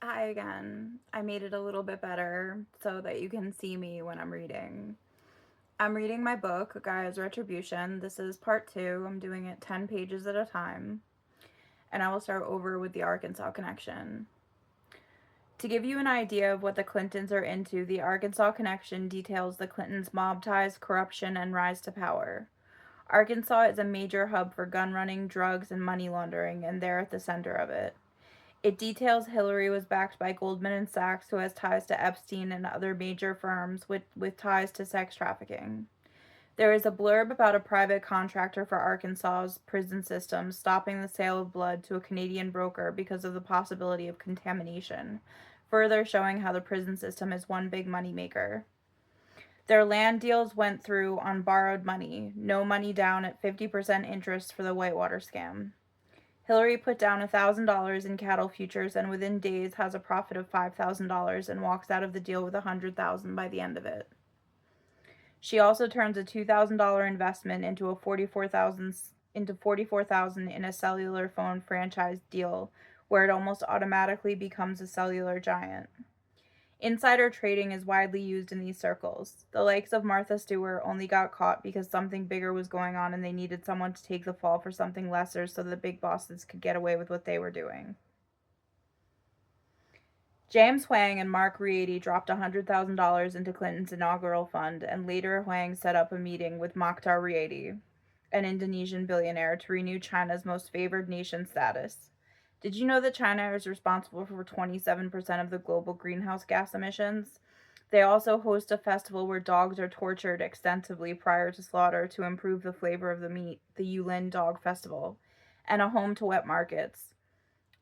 Hi again. I made it a little bit better so that you can see me when I'm reading. I'm reading my book, Gaia's Retribution. This is part 2. I'm doing it 10 pages at a time. And I will start over with the Arkansas connection. To give you an idea of what the Clintons are into, the Arkansas connection details the Clintons' mob ties, corruption, and rise to power. Arkansas is a major hub for gun running, drugs, and money laundering, and they're at the center of it. It details Hillary was backed by Goldman and Sachs, who has ties to Epstein and other major firms with ties to sex trafficking. There is a blurb about a private contractor for Arkansas's prison system stopping the sale of blood to a Canadian broker because of the possibility of contamination, further showing how the prison system is one big moneymaker. Their land deals went through on borrowed money, no money down at 50% interest for the Whitewater scam. Hillary put down $1,000 in cattle futures and within days has a profit of $5,000 and walks out of the deal with $100,000 by the end of it. She also turns a $2,000 investment into a $44,000 in a cellular phone franchise deal where it almost automatically becomes a cellular giant. Insider trading is widely used in these circles. The likes of Martha Stewart only got caught because something bigger was going on and they needed someone to take the fall for something lesser so the big bosses could get away with what they were doing. James Huang and Mark Riady dropped $100,000 into Clinton's inaugural fund, and later Huang set up a meeting with Mokhtar Riady, an Indonesian billionaire, to renew China's most favored nation status. Did you know that China is responsible for 27% of the global greenhouse gas emissions? They also host a festival where dogs are tortured extensively prior to slaughter to improve the flavor of the meat, the Yulin Dog Festival, and a home to wet markets,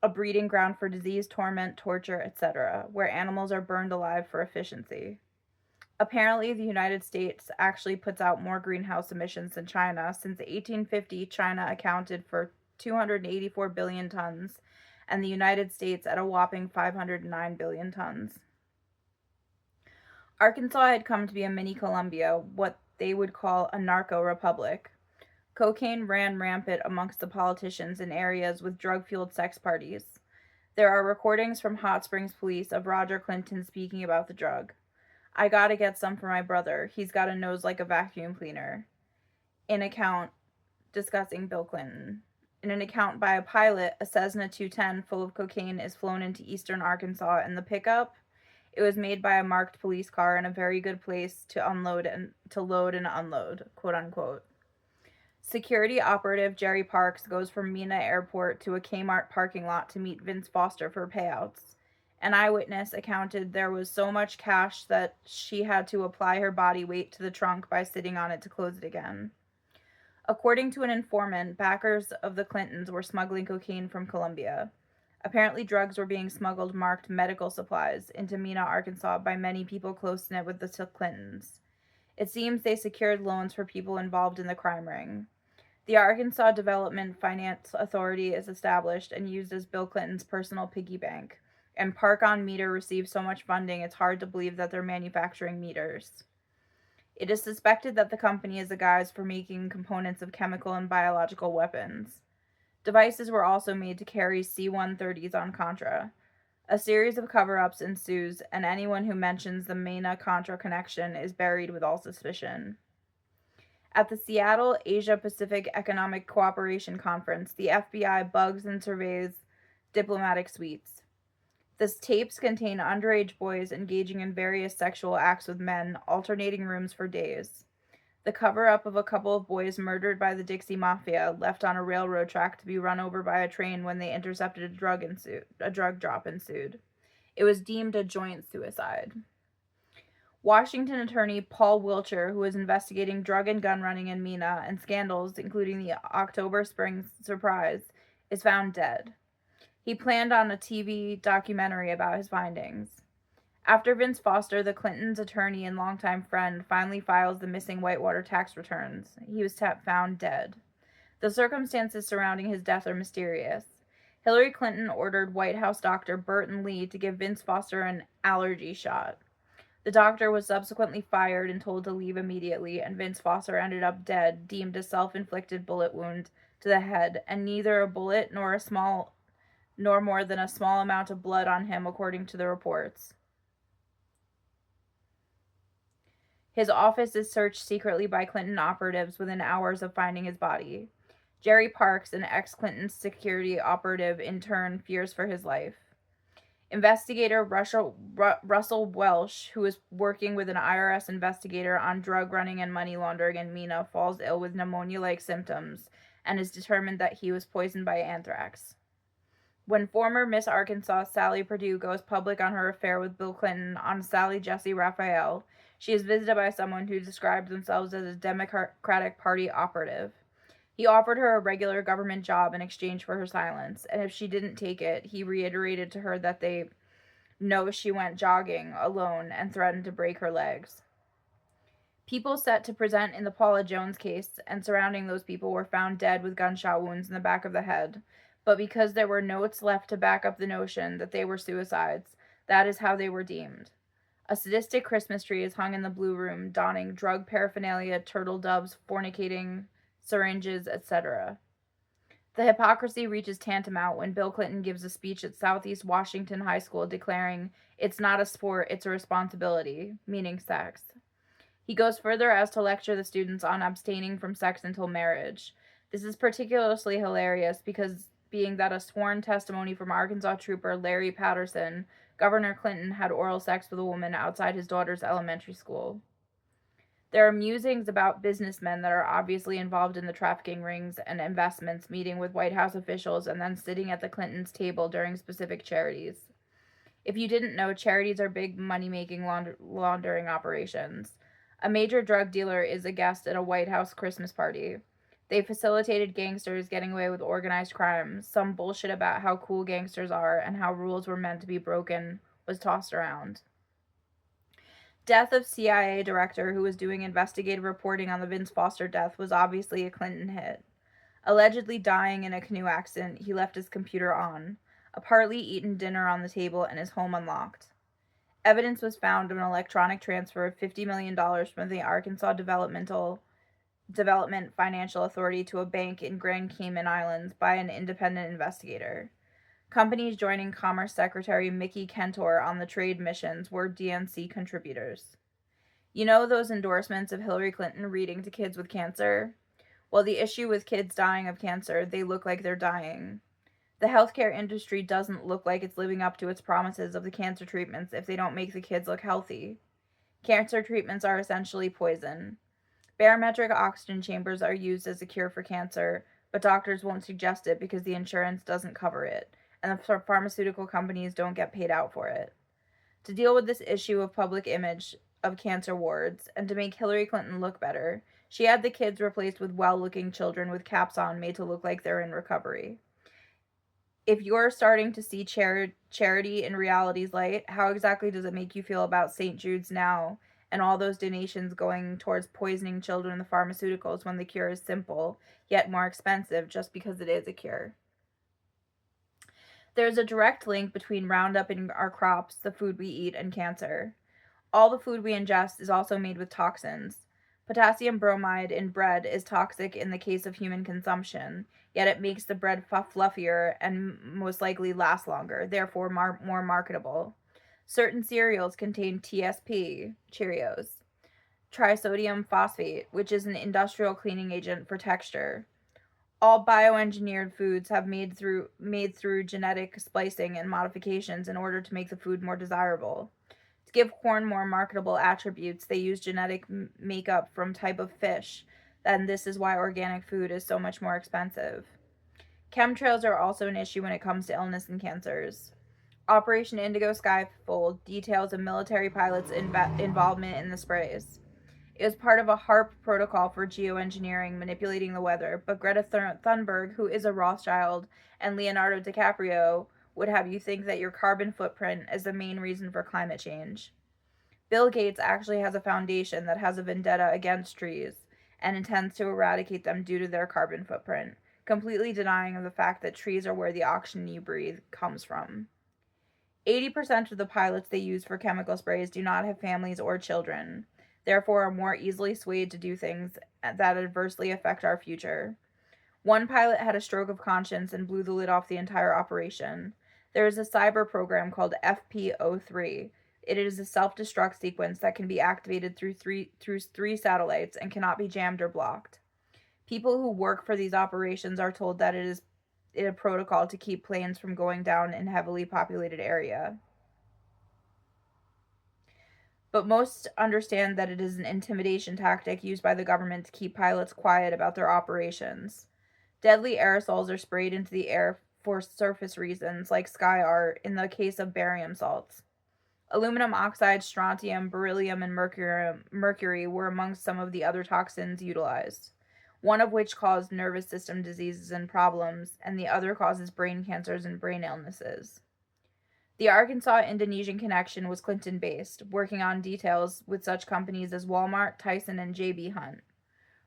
a breeding ground for disease, torment, torture, etc., where animals are burned alive for efficiency. Apparently, the United States actually puts out more greenhouse emissions than China. Since 1850, China accounted for 284 billion tons, and the United States at a whopping 509 billion tons. Arkansas had come to be a mini Colombia, what they would call a narco republic. Cocaine ran rampant amongst the politicians in areas with drug fueled sex parties. There are recordings from Hot Springs police of Roger Clinton speaking about the drug. I gotta get some for my brother. He's got a nose like a vacuum cleaner. An account discussing Bill Clinton. In an account by a pilot, a Cessna 210 full of cocaine is flown into eastern Arkansas, and the pickup, it was made by a marked police car in a very good place to unload and to load and unload, quote unquote. Security operative Jerry Parks goes from Mena Airport to a Kmart parking lot to meet Vince Foster for payouts. An eyewitness accounted there was so much cash that she had to apply her body weight to the trunk by sitting on it to close it again. According to an informant, backers of the Clintons were smuggling cocaine from Colombia. Apparently, drugs were being smuggled marked medical supplies into Mena, Arkansas by many people close knit with the Clintons. It seems they secured loans for people involved in the crime ring. The Arkansas Development Finance Authority is established and used as Bill Clinton's personal piggy bank, and Park on Meter receives so much funding it's hard to believe that they're manufacturing meters. It is suspected that the company is a guise for making components of chemical and biological weapons. Devices were also made to carry C-130s on Contra. A series of cover-ups ensues, and anyone who mentions the Mena-Contra connection is buried with all suspicion. At the Seattle Asia Pacific Economic Cooperation Conference, the FBI bugs and surveys diplomatic suites. The tapes contain underage boys engaging in various sexual acts with men, alternating rooms for days. The cover up of a couple of boys murdered by the Dixie Mafia left on a railroad track to be run over by a train when they intercepted a drug drop ensued. It was deemed a joint suicide. Washington attorney Paul Wiltshire, who was investigating drug and gun running in Mena and scandals, including the October Spring surprise, is found dead. He planned on a TV documentary about his findings. After Vince Foster, the Clintons' attorney and longtime friend, finally files the missing Whitewater tax returns, he was found dead. The circumstances surrounding his death are mysterious. Hillary Clinton ordered White House doctor Burton Lee to give Vince Foster an allergy shot. The doctor was subsequently fired and told to leave immediately, and Vince Foster ended up dead, deemed a self-inflicted bullet wound to the head, and neither a bullet nor more than a small amount of blood on him, according to the reports. His office is searched secretly by Clinton operatives within hours of finding his body. Jerry Parks, an ex-Clinton security operative, in turn fears for his life. Investigator Russell Welsh, who is working with an IRS investigator on drug running and money laundering in Mena, falls ill with pneumonia-like symptoms and is determined that he was poisoned by anthrax. When former Miss Arkansas Sally Perdue goes public on her affair with Bill Clinton on Sally Jesse Raphael, she is visited by someone who described themselves as a Democratic Party operative. He offered her a regular government job in exchange for her silence, and if she didn't take it, he reiterated to her that they know she went jogging alone and threatened to break her legs. People set to present in the Paula Jones case and surrounding those people were found dead with gunshot wounds in the back of the head, but because there were notes left to back up the notion that they were suicides, that is how they were deemed. A sadistic Christmas tree is hung in the Blue Room, donning drug paraphernalia, turtle doves, fornicating, syringes, etc. The hypocrisy reaches tantamount when Bill Clinton gives a speech at Southeast Washington High School declaring, "It's not a sport, it's a responsibility," meaning sex. He goes further as to lecture the students on abstaining from sex until marriage. This is particularly hilarious because being that a sworn testimony from Arkansas trooper Larry Patterson, Governor Clinton had oral sex with a woman outside his daughter's elementary school. There are musings about businessmen that are obviously involved in the trafficking rings and investments meeting with White House officials and then sitting at the Clintons' table during specific charities. If you didn't know, charities are big money-making laundering operations. A major drug dealer is a guest at a White House Christmas party. They facilitated gangsters getting away with organized crime. Some bullshit about how cool gangsters are and how rules were meant to be broken was tossed around. Death of CIA director who was doing investigative reporting on the Vince Foster death was obviously a Clinton hit. Allegedly dying in a canoe accident, he left his computer on, a partly eaten dinner on the table, and his home unlocked. Evidence was found of an electronic transfer of $50 million from the Arkansas Development Financial Authority to a bank in Grand Cayman Islands by an independent investigator. Companies joining Commerce Secretary Mickey Kentor on the trade missions were DNC contributors. You know those endorsements of Hillary Clinton reading to kids with cancer? Well, the issue with kids dying of cancer, they look like they're dying. The healthcare industry doesn't look like it's living up to its promises of the cancer treatments if they don't make the kids look healthy. Cancer treatments are essentially poison. Barometric oxygen chambers are used as a cure for cancer, but doctors won't suggest it because the insurance doesn't cover it, and the pharmaceutical companies don't get paid out for it. To deal with this issue of public image of cancer wards, and to make Hillary Clinton look better, she had the kids replaced with well-looking children with caps on made to look like they're in recovery. If you're starting to see charity in reality's light, how exactly does it make you feel about St. Jude's now and all those donations going towards poisoning children with pharmaceuticals when the cure is simple, yet more expensive just because it is a cure? There's a direct link between Roundup in our crops, the food we eat, and cancer. All the food we ingest is also made with toxins. Potassium bromide in bread is toxic in the case of human consumption, yet it makes the bread fluffier and most likely last longer, therefore more marketable. Certain cereals contain TSP, Cheerios, trisodium phosphate, which is an industrial cleaning agent for texture. All bioengineered foods have made through genetic splicing and modifications in order to make the food more desirable. To give corn more marketable attributes, they use genetic makeup from type of fish, and this is why organic food is so much more expensive. Chemtrails are also an issue when it comes to illness and cancers. Operation Indigo Skyfold details a military pilot's involvement in the sprays. It was part of a HARP protocol for geoengineering, manipulating the weather, but Greta Thunberg, who is a Rothschild, and Leonardo DiCaprio would have you think that your carbon footprint is the main reason for climate change. Bill Gates actually has a foundation that has a vendetta against trees and intends to eradicate them due to their carbon footprint, completely denying the fact that trees are where the oxygen you breathe comes from. 80% of the pilots they use for chemical sprays do not have families or children, therefore are more easily swayed to do things that adversely affect our future. One pilot had a stroke of conscience and blew the lid off the entire operation. There is a cyber program called FP03. It is a self-destruct sequence that can be activated through three satellites and cannot be jammed or blocked. People who work for these operations are told that it is a protocol to keep planes from going down in heavily populated area. But most understand that it is an intimidation tactic used by the government to keep pilots quiet about their operations. Deadly aerosols are sprayed into the air for surface reasons, like sky art, in the case of barium salts. Aluminum oxide, strontium, beryllium, and mercury were amongst some of the other toxins utilized, one of which caused nervous system diseases and problems, and the other causes brain cancers and brain illnesses. The Arkansas-Indonesian connection was Clinton-based, working on details with such companies as Walmart, Tyson, and J.B. Hunt.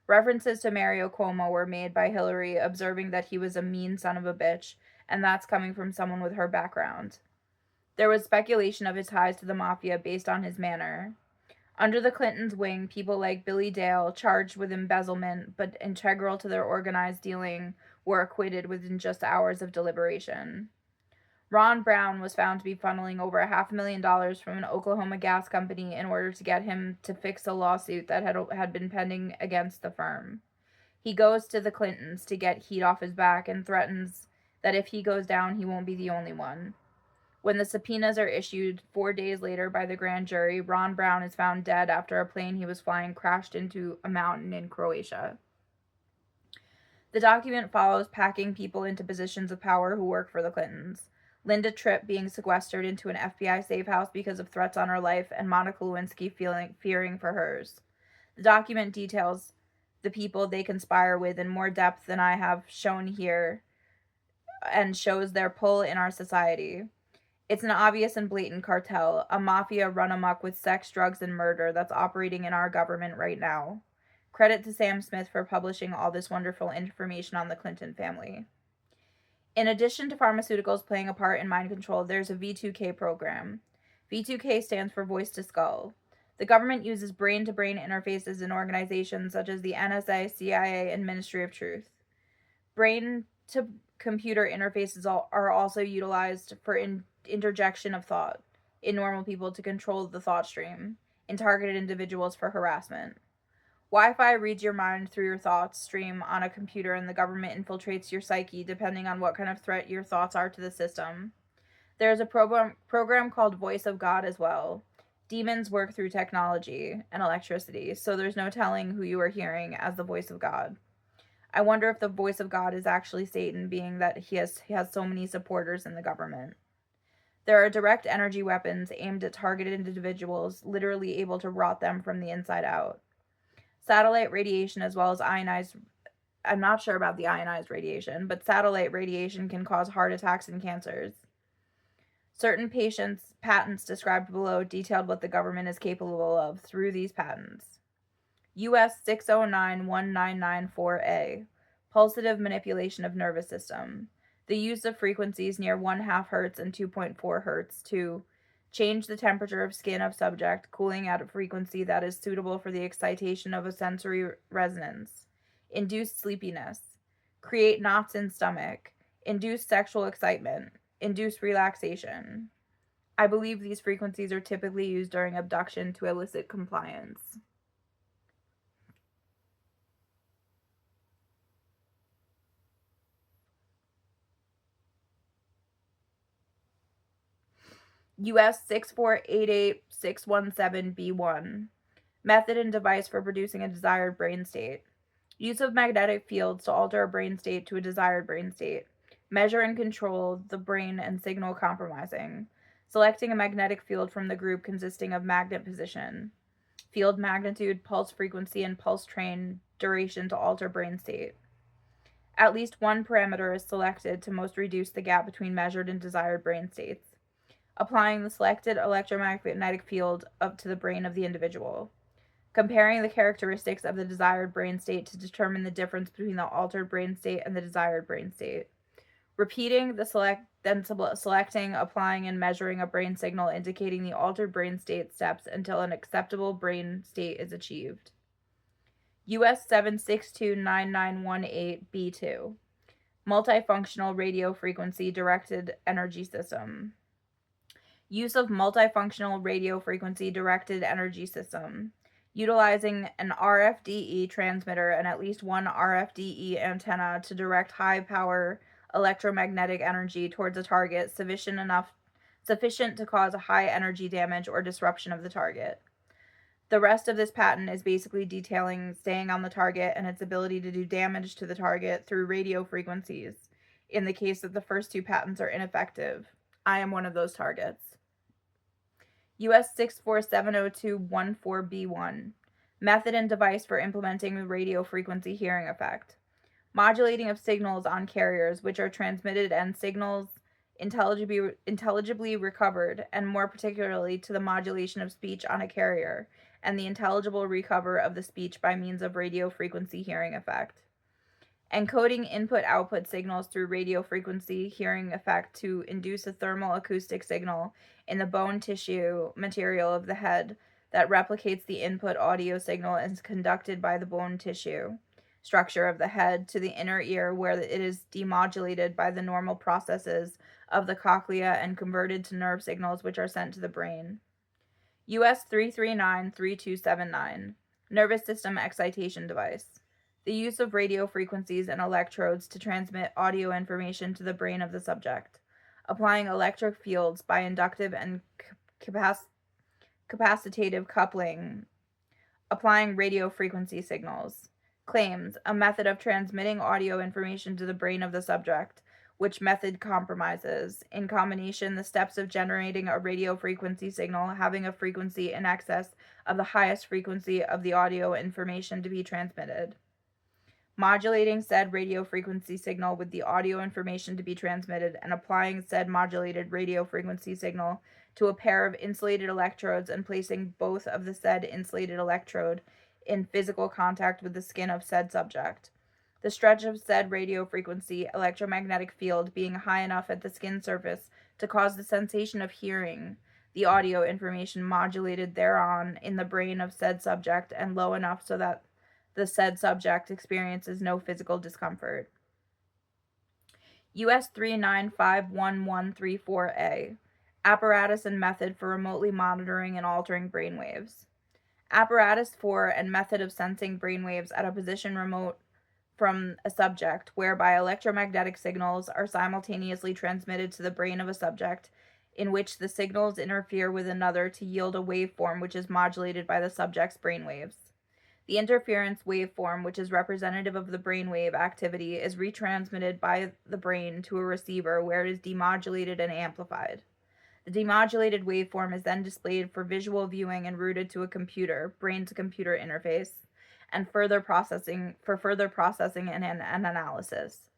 References to Mario Cuomo were made by Hillary, observing that he was a mean son of a bitch, and that's coming from someone with her background. There was speculation of his ties to the mafia based on his manner. Under the Clintons' wing, people like Billy Dale, charged with embezzlement but integral to their organized dealing, were acquitted within just hours of deliberation. Ron Brown was found to be funneling over $500,000 from an Oklahoma gas company in order to get him to fix a lawsuit that had been pending against the firm. He goes to the Clintons to get heat off his back and threatens that if he goes down, he won't be the only one. When the subpoenas are issued 4 days later by the grand jury, Ron Brown is found dead after a plane he was flying crashed into a mountain in Croatia. The document follows packing people into positions of power who work for the Clintons. Linda Tripp being sequestered into an FBI safe house because of threats on her life, and Monica Lewinsky fearing for hers. The document details the people they conspire with in more depth than I have shown here, and shows their pull in our society. It's an obvious and blatant cartel, a mafia run amok with sex, drugs, and murder that's operating in our government right now. Credit to Sam Smith for publishing all this wonderful information on the Clinton family. In addition to pharmaceuticals playing a part in mind control, there's a V2K program. V2K stands for voice to skull. The government uses brain-to-brain interfaces in organizations such as the NSA, CIA, and Ministry of Truth. Brain-to-computer interfaces are also utilized for interjection of thought in normal people to control the thought stream, in targeted individuals for harassment. Wi-Fi reads your mind through your thoughts stream on a computer, and the government infiltrates your psyche depending on what kind of threat your thoughts are to the system. There is a program called Voice of God as well. Demons work through technology and electricity, so there's no telling who you are hearing as the voice of God. I wonder if the voice of God is actually Satan, being that he has so many supporters in the government. There are direct energy weapons aimed at targeted individuals, literally able to rot them from the inside out. Satellite radiation as well as ionized, I'm not sure about the ionized radiation, but satellite radiation can cause heart attacks and cancers. Certain patients' patents described below detailed what the government is capable of through these patents. US 6091994A, pulsative manipulation of nervous system. The use of frequencies near 1/2 Hz and 2.4 Hz to change the temperature of skin of subject, cooling at a frequency that is suitable for the excitation of a sensory resonance. Induce sleepiness. Create knots in stomach. Induce sexual excitement. Induce relaxation. I believe these frequencies are typically used during abduction to elicit compliance. US 6488617B1. Method and device for producing a desired brain state. Use of magnetic fields to alter a brain state to a desired brain state. Measure and control the brain and signal compromising. Selecting a magnetic field from the group consisting of magnet position, field magnitude, pulse frequency, and pulse train duration to alter brain state. At least one parameter is selected to most reduce the gap between measured and desired brain states. Applying the selected electromagnetic field up to the brain of the individual. Comparing the characteristics of the desired brain state to determine the difference between the altered brain state and the desired brain state. Repeating the selecting, applying, and measuring a brain signal indicating the altered brain state steps until an acceptable brain state is achieved. US 7629918B2, multifunctional radio frequency directed energy system. Use of multifunctional radio frequency directed energy system. Utilizing an RFDE transmitter and at least one RFDE antenna to direct high power electromagnetic energy towards a target sufficient to cause a high energy damage or disruption of the target. The rest of this patent is basically detailing staying on the target and its ability to do damage to the target through radio frequencies. In the case that the first two patents are ineffective, I am one of those targets. US 6470214B1, method and device for implementing the radio frequency hearing effect. Modulating of signals on carriers which are transmitted and signals intelligibly recovered, and more particularly to the modulation of speech on a carrier, and the intelligible recover of the speech by means of radio frequency hearing effect. Encoding input-output signals through radio frequency hearing effect to induce a thermal acoustic signal in the bone tissue material of the head that replicates the input audio signal and is conducted by the bone tissue structure of the head to the inner ear, where it is demodulated by the normal processes of the cochlea and converted to nerve signals which are sent to the brain. US 3393279, nervous system excitation device. The use of radio frequencies and electrodes to transmit audio information to the brain of the subject. Applying electric fields by inductive and capacitive coupling. Applying radio frequency signals. Claims a method of transmitting audio information to the brain of the subject, which method compromises, in combination, the steps of generating a radio frequency signal having a frequency in excess of the highest frequency of the audio information to be transmitted. Modulating said radio frequency signal with the audio information to be transmitted, and applying said modulated radio frequency signal to a pair of insulated electrodes and placing both of the said insulated electrode in physical contact with the skin of said subject. The stretch of said radio frequency electromagnetic field being high enough at the skin surface to cause the sensation of hearing the audio information modulated thereon in the brain of said subject, and low enough so that the said subject experiences no physical discomfort. US 3951134A, apparatus and method for remotely monitoring and altering brainwaves. Apparatus for and method of sensing brainwaves at a position remote from a subject, whereby electromagnetic signals are simultaneously transmitted to the brain of a subject, in which the signals interfere with another to yield a waveform which is modulated by the subject's brainwaves. The interference waveform, which is representative of the brainwave activity, is retransmitted by the brain to a receiver where it is demodulated and amplified. The demodulated waveform is then displayed for visual viewing and routed to a computer, brain-to-computer interface, and further processing and analysis.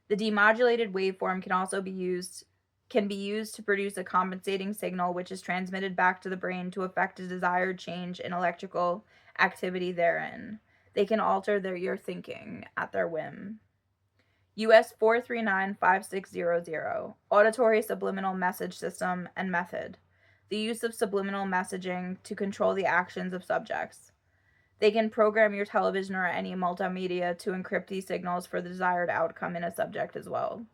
The demodulated waveform can be used to produce a compensating signal which is transmitted back to the brain to effect a desired change in electrical activity therein. They can alter your thinking at their whim. US 4395600, auditory subliminal message system and method. The use of subliminal messaging to control the actions of subjects. They can program your television or any multimedia to encrypt these signals for the desired outcome in a subject as well.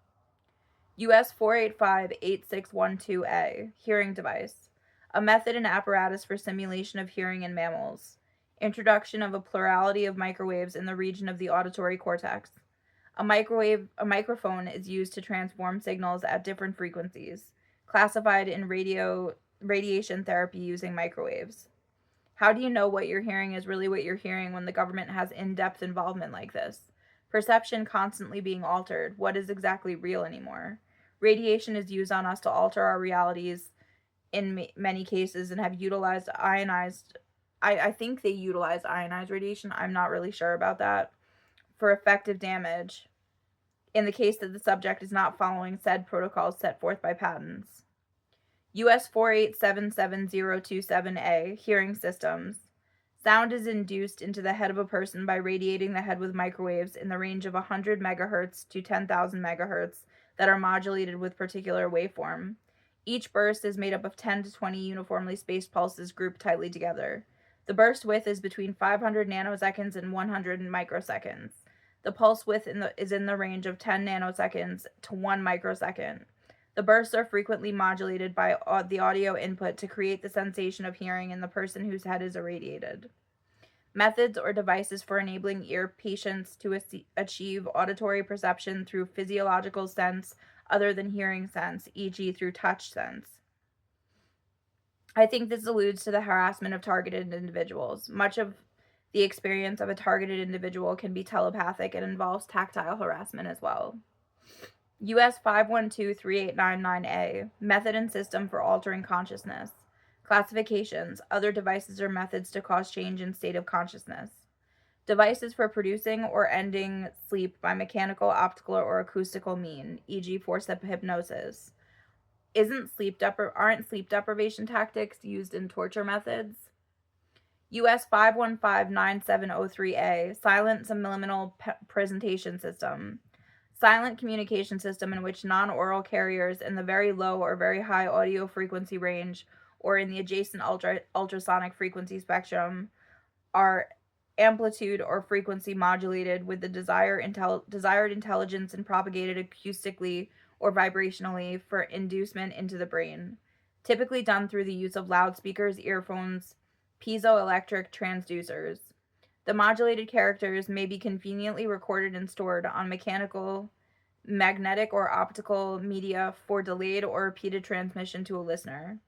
US 4858612A, hearing device. A method and apparatus for simulation of hearing in mammals. Introduction of a plurality of microwaves in the region of the auditory cortex. A microphone is used to transform signals at different frequencies, classified in radiation therapy using microwaves. How do you know what you're hearing is really what you're hearing when the government has in-depth involvement like this? Perception constantly being altered. What is exactly real anymore? Radiation is used on us to alter our realities in many cases and have utilized ionized. I think they utilize ionized radiation. I'm not really sure about that. For effective damage, in the case that the subject is not following said protocols set forth by patents. US 4877027A, hearing systems. Sound is induced into the head of a person by radiating the head with microwaves in the range of 100 megahertz to 10,000 megahertz that are modulated with particular waveform. Each burst is made up of 10 to 20 uniformly spaced pulses grouped tightly together. The burst width is between 500 nanoseconds and 100 microseconds. The pulse width is in the range of 10 nanoseconds to 1 microsecond. The bursts are frequently modulated by the audio input to create the sensation of hearing in the person whose head is irradiated. Methods or devices for enabling ear patients to achieve auditory perception through physiological sense other than hearing sense, e.g., through touch sense. I think this alludes to the harassment of targeted individuals. Much of the experience of a targeted individual can be telepathic and involves tactile harassment as well. US 512389-9A, Method and System for Altering Consciousness. Classifications, other devices or methods to cause change in state of consciousness. Devices for producing or ending sleep by mechanical, optical, or acoustical mean, e.g. forced hypnosis. Aren't sleep deprivation tactics used in torture methods? US 5159703A, Silent Subliminal Presentation System. Silent communication system in which non-oral carriers in the very low or very high audio frequency range or in the adjacent ultrasonic frequency spectrum are amplitude or frequency modulated with the desired intelligence and propagated acoustically or vibrationally for inducement into the brain, typically done through the use of loudspeakers, earphones, piezoelectric transducers. The modulated characters may be conveniently recorded and stored on mechanical, magnetic, or optical media for delayed or repeated transmission to a listener.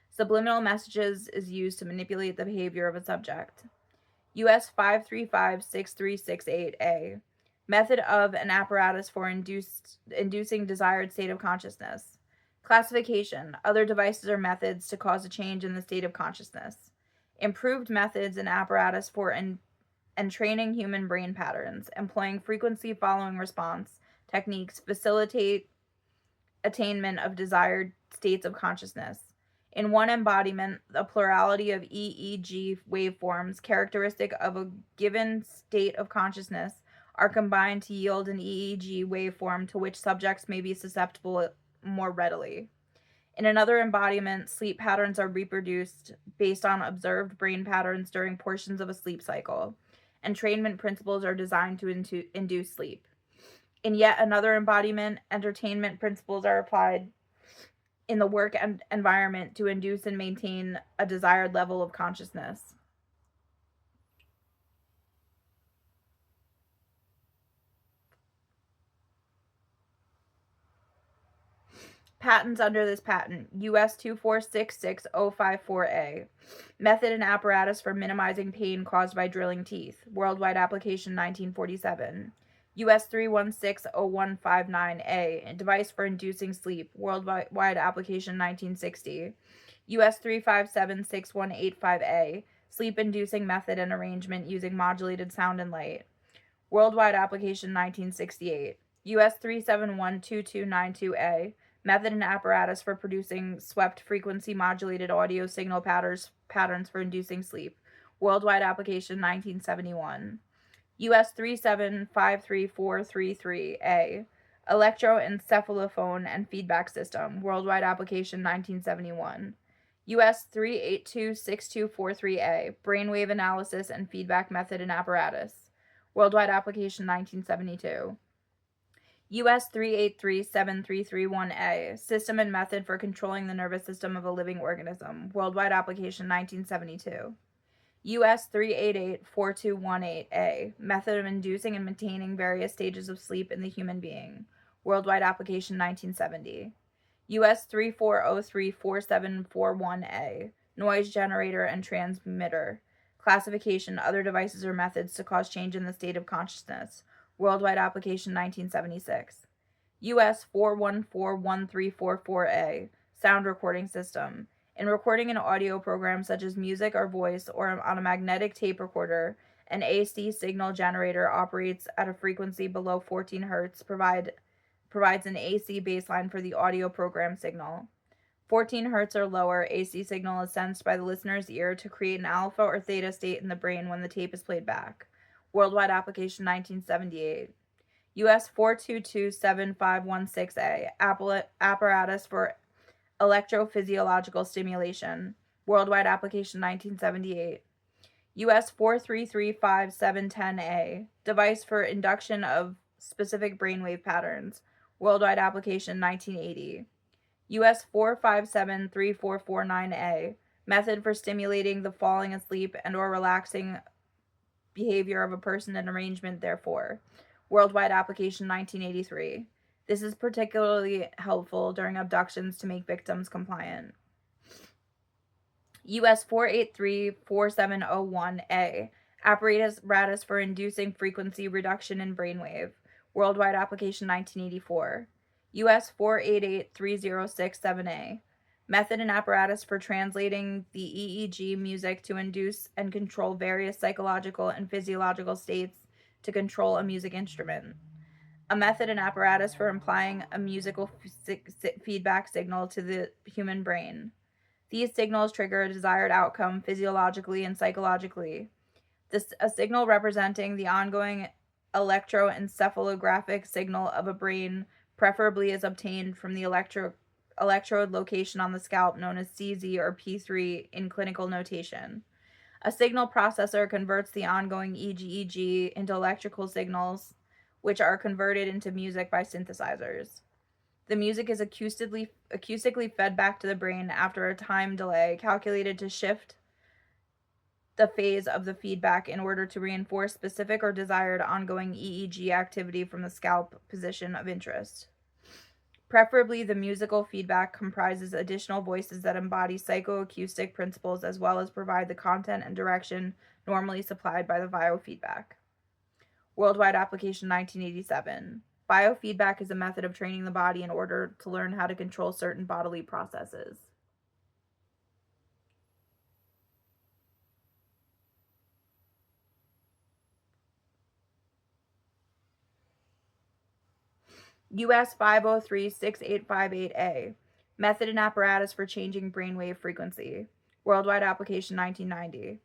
Subliminal messages is used to manipulate the behavior of a subject. US 5356368A, Method of an apparatus for inducing desired state of consciousness. Classification, other devices or methods to cause a change in the state of consciousness. Improved methods and apparatus for entraining human brain patterns, employing frequency following response techniques facilitate attainment of desired states of consciousness. In one embodiment, a plurality of EEG waveforms characteristic of a given state of consciousness are combined to yield an EEG waveform to which subjects may be susceptible more readily. In another embodiment, sleep patterns are reproduced based on observed brain patterns during portions of a sleep cycle. Entrainment principles are designed to induce sleep. In yet another embodiment, entertainment principles are applied in the work environment to induce and maintain a desired level of consciousness. Patents under this patent: US 2466054A, Method and apparatus for minimizing pain caused by drilling teeth, worldwide application 1947. US 3160159A, device for inducing sleep, worldwide application 1960. US 3576185A, sleep inducing method and arrangement using modulated sound and light, worldwide application 1968. US 3712292A, method and apparatus for producing swept frequency modulated audio signal patterns for inducing sleep, worldwide application 1971. US 3753433A, electroencephalophone and feedback system, worldwide application 1971. US 3826243A, brainwave analysis and feedback method and apparatus, worldwide application 1972. US 3837331A, system and method for controlling the nervous system of a living organism, worldwide application 1972. US 3884218A, method of inducing and maintaining various stages of sleep in the human being, worldwide application 1970. US 3403471A, noise generator and transmitter, classification, other devices or methods to cause change in the state of consciousness, worldwide application 1976. US 4141344A, sound recording system. In recording an audio program such as music or voice or on a magnetic tape recorder, an AC signal generator operates at a frequency below 14 Hz, provides an AC baseline for the audio program signal. 14 Hz or lower, AC signal is sensed by the listener's ear to create an alpha or theta state in the brain when the tape is played back. Worldwide application 1978. US 4227516A, apparatus for electrophysiological stimulation, worldwide application 1978. US 4335710A, device for induction of specific brainwave patterns, worldwide application 1980. US 4573449A, method for stimulating the falling asleep and or relaxing behavior of a person and arrangement therefore, worldwide application 1983. This is particularly helpful during abductions to make victims compliant. US 4834701A, apparatus for inducing frequency reduction in brainwave, worldwide application 1984. US 4883067A, method and apparatus for translating the EEG music to induce and control various psychological and physiological states to control a music instrument. A method and apparatus for implying a musical feedback signal to the human brain. These signals trigger a desired outcome physiologically and psychologically. A signal representing the ongoing electroencephalographic signal of a brain preferably is obtained from the electrode location on the scalp known as CZ or P3 in clinical notation. A signal processor converts the ongoing EEG into electrical signals, which are converted into music by synthesizers. The music is acoustically fed back to the brain after a time delay calculated to shift the phase of the feedback in order to reinforce specific or desired ongoing EEG activity from the scalp position of interest. Preferably, the musical feedback comprises additional voices that embody psychoacoustic principles as well as provide the content and direction normally supplied by the biofeedback. Worldwide application 1987. Biofeedback is a method of training the body in order to learn how to control certain bodily processes. US 5036858A, method and apparatus for changing brainwave frequency. Worldwide application 1990.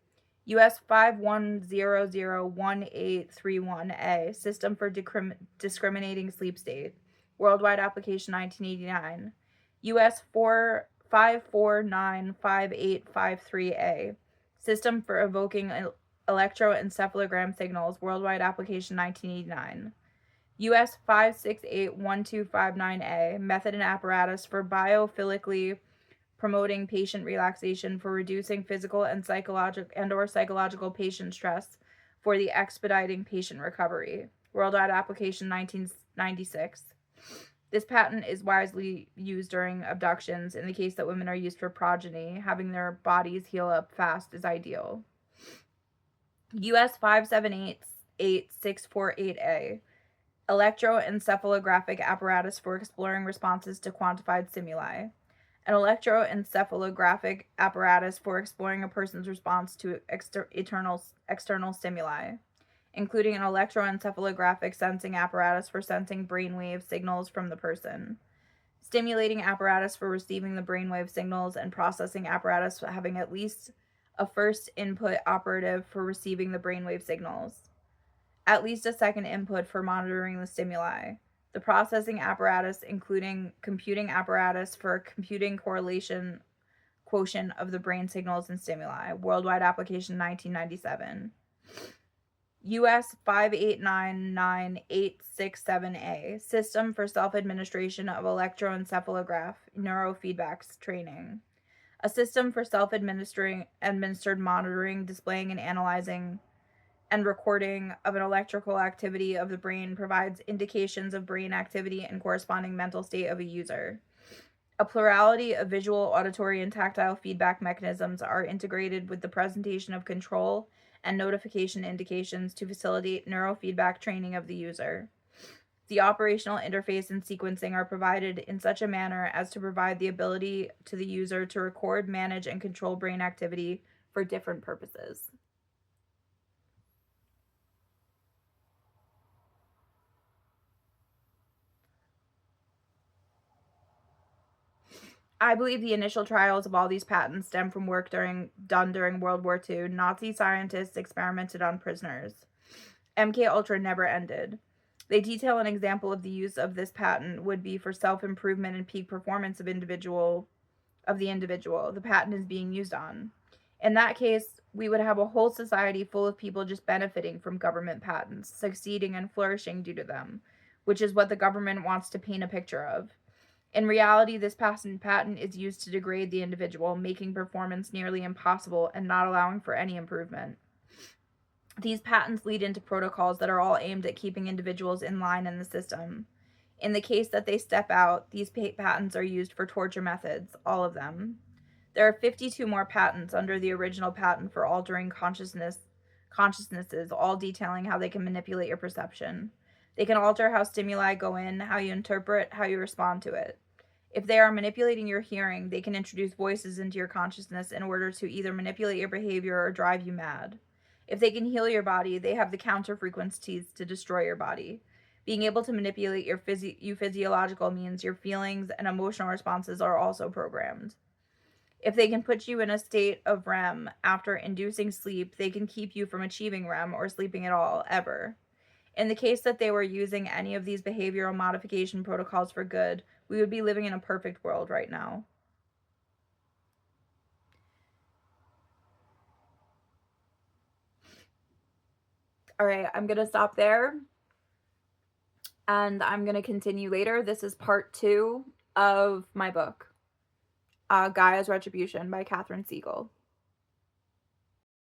US 51001831A, system for discriminating sleep state. Worldwide application 1989. US 5495853A, system for evoking electroencephalogram signals. Worldwide application 1989. US 5681259A, method and apparatus for biophilically promoting patient relaxation for reducing physical and psychological patient stress for the expediting patient recovery. Worldwide application 1996. This patent is widely used during abductions. In the case that women are used for progeny, having their bodies heal up fast is ideal. US 5788648A, electroencephalographic apparatus for exploring responses to quantified stimuli. An electroencephalographic apparatus for exploring a person's response to external stimuli, including an electroencephalographic sensing apparatus for sensing brainwave signals from the person, stimulating apparatus for receiving the brainwave signals, and processing apparatus having at least a first input operative for receiving the brainwave signals, at least a second input for monitoring the stimuli. The processing apparatus, including computing apparatus for computing correlation quotient of the brain signals and stimuli. Worldwide application 1997. US 5899867A, system for self-administration of electroencephalograph neurofeedbacks training. A system for administered monitoring, displaying and analyzing and recording of an electrical activity of the brain provides indications of brain activity and corresponding mental state of a user. A plurality of visual, auditory, and tactile feedback mechanisms are integrated with the presentation of control and notification indications to facilitate neurofeedback training of the user. The operational interface and sequencing are provided in such a manner as to provide the ability to the user to record, manage, and control brain activity for different purposes. I believe the initial trials of all these patents stem from work done during World War II. Nazi scientists experimented on prisoners. MK Ultra never ended. They detail an example of the use of this patent would be for self-improvement and peak performance of the individual the patent is being used on. In that case, we would have a whole society full of people just benefiting from government patents, succeeding and flourishing due to them, which is what the government wants to paint a picture of. In reality, this patent is used to degrade the individual, making performance nearly impossible and not allowing for any improvement. These patents lead into protocols that are all aimed at keeping individuals in line in the system. In the case that they step out, these patents are used for torture methods, all of them. There are 52 more patents under the original patent for altering consciousnesses, all detailing how they can manipulate your perception. They can alter how stimuli go in, how you interpret, how you respond to it. If they are manipulating your hearing, they can introduce voices into your consciousness in order to either manipulate your behavior or drive you mad. If they can heal your body, they have the counter frequencies to destroy your body. Being able to manipulate your physiological means your feelings and emotional responses are also programmed. If they can put you in a state of REM after inducing sleep, they can keep you from achieving REM or sleeping at all, ever. In the case that they were using any of these behavioral modification protocols for good, we would be living in a perfect world right now. All right, I'm going to stop there and I'm going to continue later. This is part 2 of my book, Gaia's Retribution by Catherine Siegel.